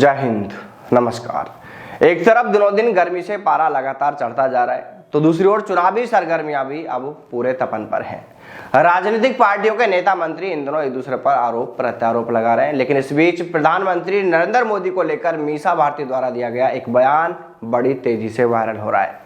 जय हिंद, नमस्कार। एक तरफ दिनों दिन गर्मी से पारा लगातार चढ़ता जा रहा है, तो दूसरी ओर चुनावी सरगर्मियां भी अब पूरे तपन पर हैं। राजनीतिक पार्टियों के नेता मंत्री इन दिनों एक दूसरे पर आरोप प्रत्यारोप लगा रहे हैं, लेकिन इस बीच प्रधानमंत्री नरेंद्र मोदी को लेकर मीसा भारती द्वारा दिया गया एक बयान बड़ी तेजी से वायरल हो रहा है।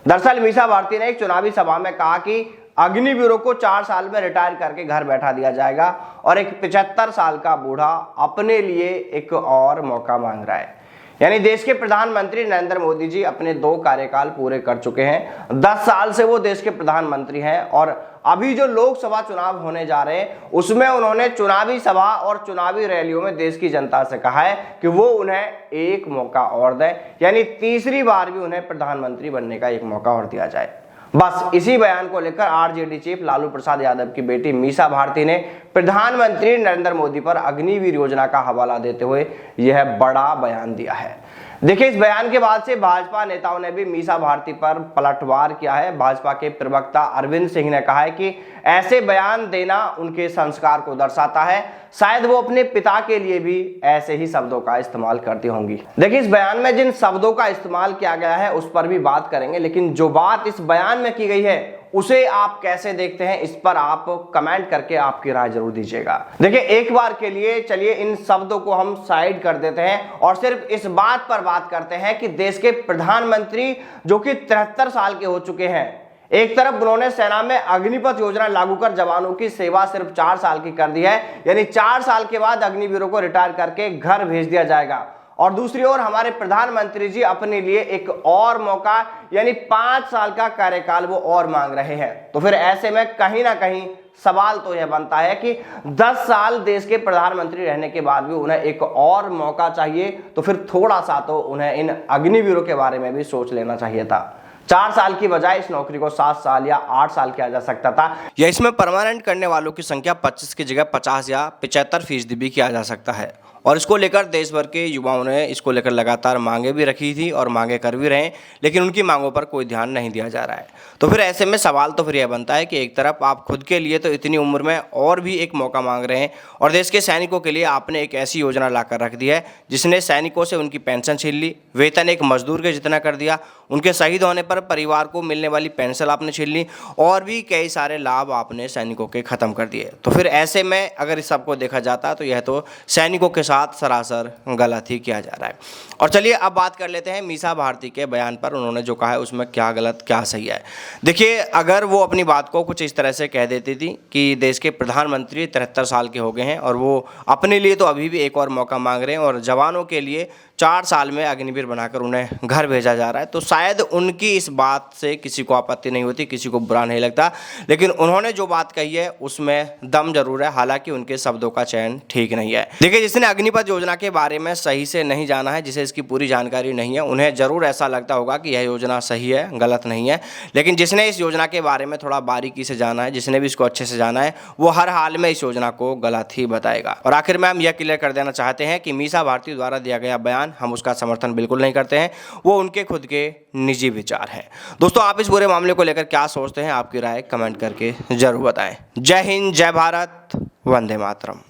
दरअसल मीसा भारती ने एक चुनावी सभा में कहा कि अग्निवीरों को 4 साल में रिटायर करके घर बैठा दिया जाएगा और एक 75 साल का बूढ़ा अपने लिए एक और मौका मांग रहा है। यानी देश के प्रधानमंत्री नरेंद्र मोदी जी अपने 2 कार्यकाल पूरे कर चुके हैं। 10 साल से वो देश के प्रधानमंत्री हैं और अभी जो लोकसभा चुनाव होने जा रहे हैं उसमें उन्होंने चुनावी सभा और चुनावी रैलियों में देश की जनता से कहा है कि वो उन्हें एक मौका और दें, यानी तीसरी बार भी उन्हें प्रधानमंत्री बनने का एक मौका और दिया जाए। बस इसी बयान को लेकर आरजेडी चीफ लालू प्रसाद यादव की बेटी मीसा भारती ने प्रधानमंत्री नरेंद्र मोदी पर अग्निवीर योजना का हवाला देते हुए यह बड़ा बयान दिया है। देखिए, इस बयान के बाद से भाजपा नेताओं ने भी मीसा भारती पर पलटवार किया है। भाजपा के प्रवक्ता अरविंद सिंह ने कहा है कि ऐसे बयान देना उनके संस्कार को दर्शाता है। शायद वो अपने पिता के लिए भी ऐसे ही शब्दों का इस्तेमाल करती होंगी। देखिए, इस बयान में जिन शब्दों का इस्तेमाल किया गया है उस पर भी बात करेंगे, लेकिन जो बात इस बयान में की गई है उसे आप कैसे देखते हैं, इस पर आप कमेंट करके आपकी राय जरूर दीजिएगा। देखिए, एक बार के लिए चलिए इन शब्दों को हम साइड कर देते हैं और सिर्फ इस बात पर बात करते हैं कि देश के प्रधानमंत्री जो कि 73 साल के हो चुके हैं, एक तरफ उन्होंने सेना में अग्निपथ योजना लागू कर जवानों की सेवा सिर्फ 4 साल की कर दी है, यानी 4 साल के बाद अग्निवीरों को रिटायर करके घर भेज दिया जाएगा। और दूसरी ओर हमारे प्रधानमंत्री जी अपने लिए एक और मौका यानी 5 साल का कार्यकाल वो और मांग रहे हैं। तो फिर ऐसे में कहीं ना कहीं सवाल तो यह बनता है कि 10 साल देश के प्रधानमंत्री रहने के बाद भी उन्हें एक और मौका चाहिए, तो फिर थोड़ा सा तो उन्हें इन अग्निवीरों के बारे में भी सोच लेना चाहिए था। 4 साल की बजाय इस नौकरी को 7 साल या 8 साल किया जा सकता था, या इसमें परमानेंट करने वालों की संख्या 25 की जगह 50 या 75% भी किया जा सकता है। और इसको लेकर देश भर के युवाओं ने इसको लेकर लगातार मांगे भी रखी थी और मांगे कर भी रहे हैं, लेकिन उनकी मांगों पर कोई ध्यान नहीं दिया जा रहा है। तो फिर ऐसे में सवाल तो फिर यह बनता है कि एक तरफ आप खुद के लिए तो इतनी उम्र में और भी एक मौका मांग रहे हैं और देश के सैनिकों के लिए आपने एक ऐसी योजना लाकर रख दी है जिसने सैनिकों से उनकी पेंशन छीन ली, वेतन एक मजदूर के जितना कर दिया, उनके शहीद होने पर परिवार को मिलने वाली पेंशन आपने छीन ली और भी कई सारे लाभ आपने सैनिकों के ख़त्म कर दिए। तो फिर ऐसे में अगर इस सबको देखा जाता तो यह तो सैनिकों के साथ सरासर गलत ही किया जा रहा है। और चलिए अब बात कर लेते हैं मीसा भारती के बयान पर, उन्होंने जो कहा है उसमें क्या गलत क्या सही है। देखिए, अगर वो अपनी बात को कुछ इस तरह से कह देती थी कि देश के प्रधानमंत्री 73 साल के हो गए हैं और वो अपने लिए तो अभी भी एक और मौका मांग रहे हैं और जवानों के लिए 4 साल में अग्निवीर बनाकर उन्हें घर भेजा जा रहा है, तो शायद उनकी इस बात से किसी को आपत्ति नहीं होती, किसी को बुरा नहीं लगता। लेकिन उन्होंने जो बात कही है उसमें दम जरूर है, हालांकि उनके शब्दों का चयन ठीक नहीं है। देखिए, जिसने अग्निपथ योजना के बारे में सही से नहीं जाना है, जिसे इसकी पूरी जानकारी नहीं है, उन्हें जरूर ऐसा लगता होगा कि यह योजना सही है, गलत नहीं है। लेकिन जिसने इस योजना के बारे में थोड़ा बारीकी से जाना है, जिसने भी इसको अच्छे से जाना है, वो हर हाल में इस योजना को गलत ही बताएगा। और आखिर में हम यह क्लियर कर देना चाहते हैं कि मीसा भारती द्वारा दिया गया बयान हम उसका समर्थन बिल्कुल नहीं करते हैं, वो उनके खुद के निजी विचार हैं। दोस्तों, आप इस पूरे मामले को लेकर क्या सोचते हैं, आपकी राय कमेंट करके जरूर बताएं। जय हिंद, जय भारत, वंदे मातरम।